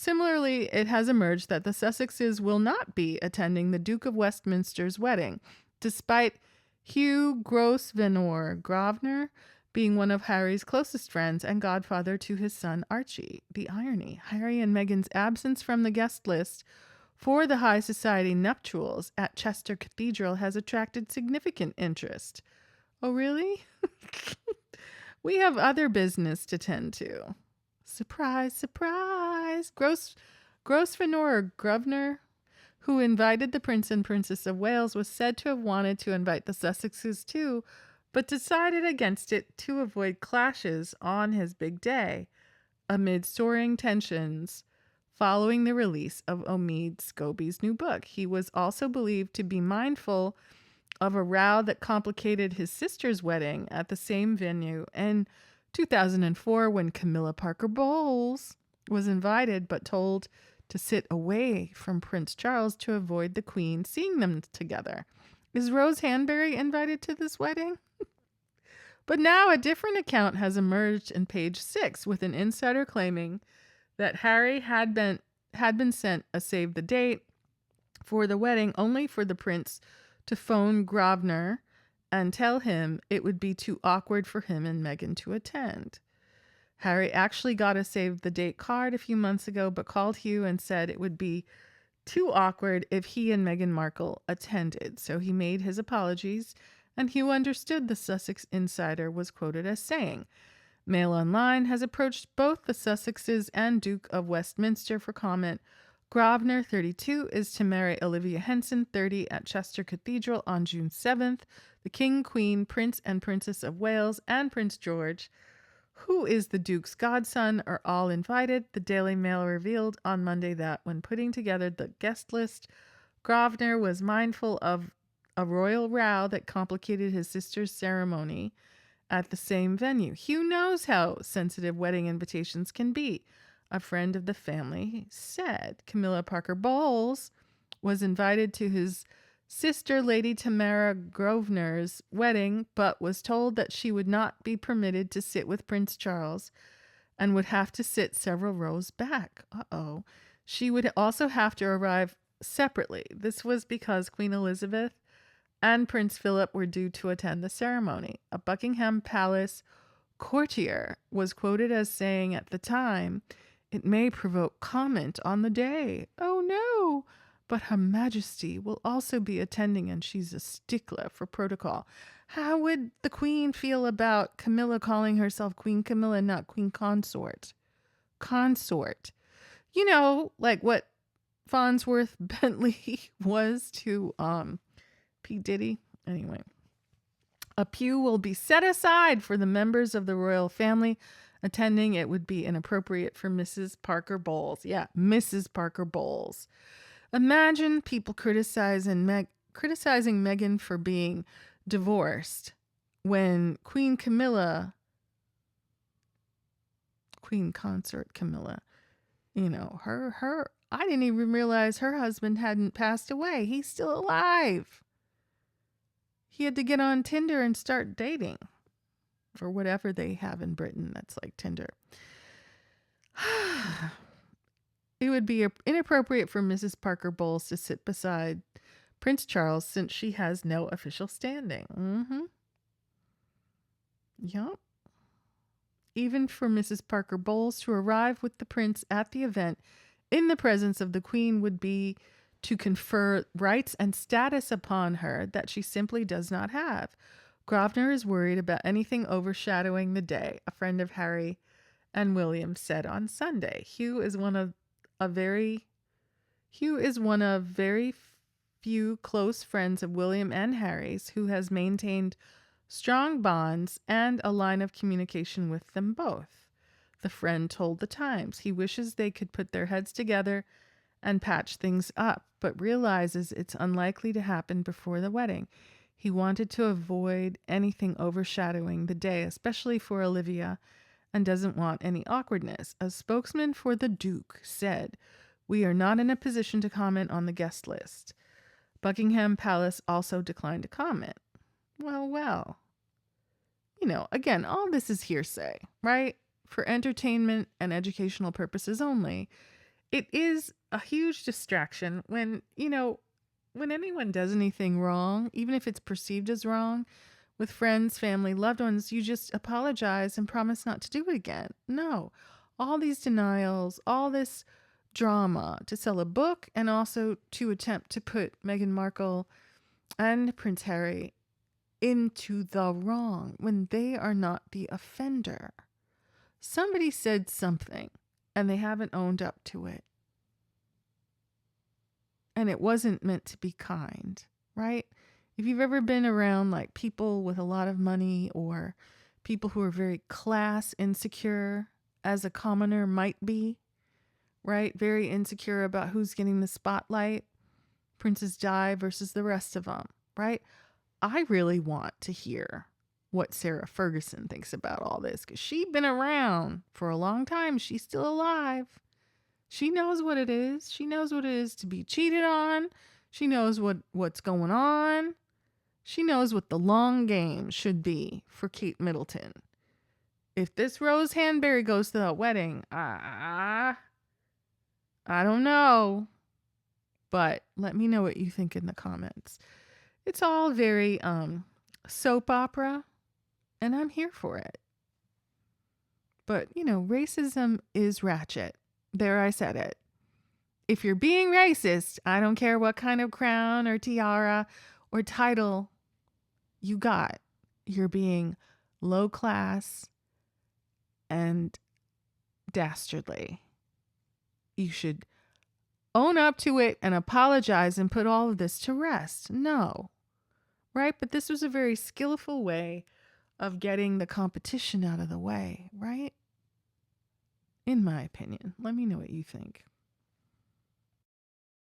Similarly, it has emerged that the Sussexes will not be attending the Duke of Westminster's wedding, despite Hugh Grosvenor being one of Harry's closest friends and godfather to his son Archie. The irony: Harry and Meghan's absence from the guest list for the high society nuptials at Chester Cathedral has attracted significant interest. Oh, really? We have other business to tend to. Surprise, surprise. Grosvenor or Grosvenor, who invited the Prince and Princess of Wales, was said to have wanted to invite the Sussexes too, but decided against it to avoid clashes on his big day, amid soaring tensions following the release of Omid Scobie's new book. He was also believed to be mindful of a row that complicated his sister's wedding at the same venue in 2004 when Camilla Parker Bowles was invited but told to sit away from Prince Charles to avoid the Queen seeing them together. Is Rose Hanbury invited to this wedding? But now a different account has emerged in page 6 with an insider claiming that Harry had been sent a save the date for the wedding only for the prince to phone Grosvenor and tell him it would be too awkward for him and Meghan to attend. Harry actually got a save the date card a few months ago, but called Hugh and said it would be too awkward if he and Meghan Markle attended. So he made his apologies, and Hugh understood, the Sussex insider was quoted as saying. Mail Online has approached both the Sussexes and Duke of Westminster for comment. Grosvenor, 32, is to marry Olivia Henson, 30, at Chester Cathedral on June 7th. The King, Queen, Prince and Princess of Wales, and Prince George, who is the Duke's godson, are all invited. The Daily Mail revealed on Monday that when putting together the guest list, Grosvenor was mindful of a royal row that complicated his sister's ceremony at the same venue. Hugh knows how sensitive wedding invitations can be, a friend of the family said. Camilla Parker Bowles was invited to his sister, Lady Tamara Grosvenor's wedding, but was told that she would not be permitted to sit with Prince Charles and would have to sit several rows back. Uh-oh. She would also have to arrive separately. This was because Queen Elizabeth and Prince Philip were due to attend the ceremony. A Buckingham Palace courtier was quoted as saying at the time, "It may provoke comment on the day. Oh no, but Her Majesty will also be attending and she's a stickler for protocol." How would the Queen feel about Camilla calling herself Queen Camilla and not Queen Consort? Consort. You know, like what Farnsworth Bentley was to P. Diddy. Anyway, a pew will be set aside for the members of the royal family attending. It would be inappropriate for Mrs. Parker Bowles. Yeah, Mrs. Parker Bowles. Imagine people criticizing Meghan for being divorced when Queen Consort Camilla, you know, her I didn't even realize her husband hadn't passed away. He's still alive. He had to get on Tinder and start dating, or whatever they have in Britain that's like Tinder. It would be inappropriate for Mrs. Parker Bowles to sit beside Prince Charles since she has no official standing. Yup. Even for Mrs. Parker Bowles to arrive with the prince at the event in the presence of the Queen would be to confer rights and status upon her that she simply does not have. Grosvenor is worried about anything overshadowing the day, a friend of Harry and William said on Sunday. Hugh is one of very few close friends of William and Harry's who has maintained strong bonds and a line of communication with them both. The friend told the Times he wishes they could put their heads together and patch things up, but realizes it's unlikely to happen before the wedding. He wanted to avoid anything overshadowing the day, especially for Olivia, and doesn't want any awkwardness. A spokesman for the Duke said, "We are not in a position to comment on the guest list." Buckingham Palace also declined to comment. Well. You know, again, all this is hearsay, right? For entertainment and educational purposes only. it is a huge distraction when, when anyone does anything wrong, even if it's perceived as wrong, with friends, family, loved ones, you just apologize and promise not to do it again. No, all these denials, all this drama to sell a book and also to attempt to put Meghan Markle and Prince Harry into the wrong when they are not the offender. Somebody said something and they haven't owned up to it. And it wasn't meant to be kind, right? If you've ever been around like people with a lot of money or people who are very class insecure, as a commoner might be, right? Very insecure about who's getting the spotlight, Princess Di versus the rest of them, right? I really want to hear what Sarah Ferguson thinks about all this because she's been around for a long time. She's still alive. She knows what it is. She knows what it is to be cheated on. She knows what's going on. She knows what the long game should be for Kate Middleton. If this Rose Hanbury goes to that wedding, I don't know. But let me know what you think in the comments. It's all very soap opera, and I'm here for it. But, racism is ratchet. There, I said it. If you're being racist, I don't care what kind of crown or tiara or title you got. You're being low class and dastardly. You should own up to it and apologize and put all of this to rest. No. Right? But this was a very skillful way of getting the competition out of the way, right? In my opinion. Let me know what you think.